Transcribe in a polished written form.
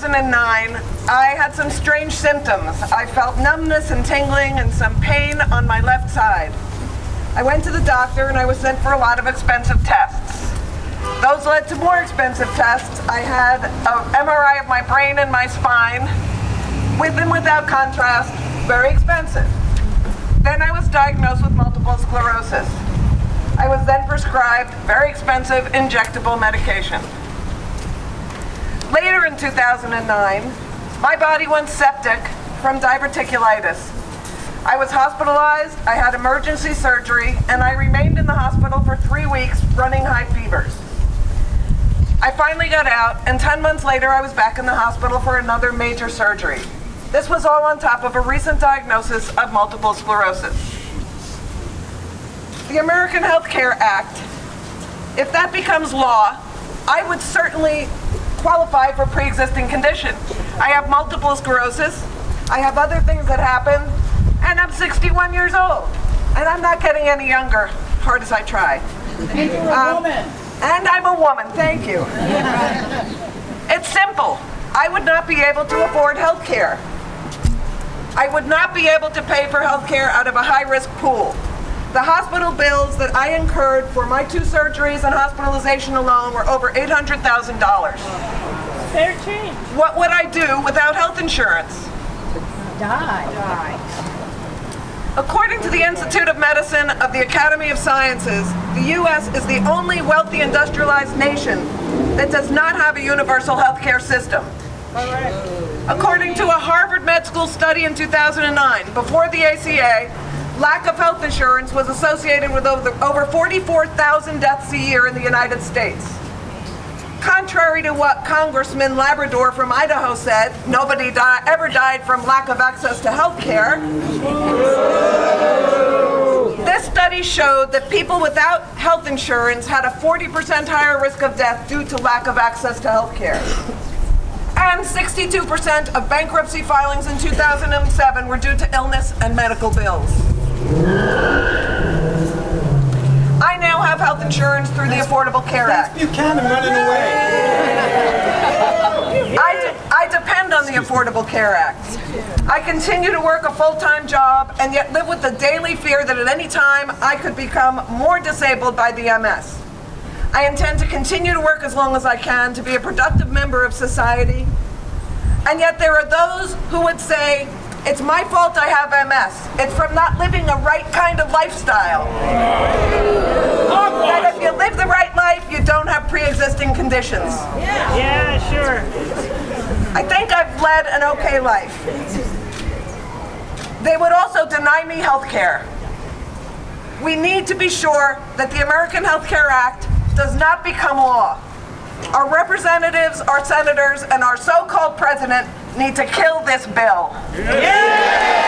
2009, I had some strange symptoms. I felt numbness and tingling and some pain on my left side. I went to the doctor and I was sent for a lot of expensive tests. Those led to more expensive tests. I had an MRI of my brain and my spine, with and without contrast, very expensive. Then I was diagnosed with multiple sclerosis. I was then prescribed very expensive injectable medication. Later in 2009, my body went septic from diverticulitis. I was hospitalized, I had emergency surgery, and I remained in the hospital for 3 weeks running high fevers. I finally got out, and 10 months later I was back in the hospital for another major surgery. This was all on top of a recent diagnosis of multiple sclerosis. The American Health Care Act, if that becomes law, I would certainly qualify for pre-existing condition. I have multiple sclerosis, I have other things that happen, and I'm 61 years old. And I'm not getting any younger, hard as I try. And you're a woman. And I'm a woman, thank you. It's simple. I would not be able to afford health care. I would not be able to pay for health care out of a high-risk pool. The hospital bills that I incurred for my 2 surgeries and hospitalization alone were over $800,000. Fair change. What would I do without health insurance? Die. According to the Institute of Medicine of the Academy of Sciences, the U.S. is the only wealthy industrialized nation that does not have a universal health care system. According to a Harvard Med School study in 2009, before the ACA, lack of health insurance was associated with over 44,000 deaths a year in the United States. Contrary to what Congressman Labrador from Idaho said, nobody ever died from lack of access to health care. This study showed that people without health insurance had a 40% higher risk of death due to lack of access to health care. And 62% of bankruptcy filings in 2007 were due to illness and medical bills. I now have health insurance through the Affordable Care Act. Buchanan running away. I depend on the Affordable Care Act. I continue to work a full-time job and yet live with the daily fear that at any time I could become more disabled by the MS. I intend to continue to work as long as I can to be a productive member of society. And yet there are those who would say, it's my fault I have MS. It's from not living a right kind of lifestyle. That if you live the right life, you don't have pre-existing conditions. Yeah, sure. I think I've led an okay life. They would also deny me health care. We need to be sure that the American Health Care Act does not become law. Our representatives, our senators, and our so-called president need to kill this bill. Yeah!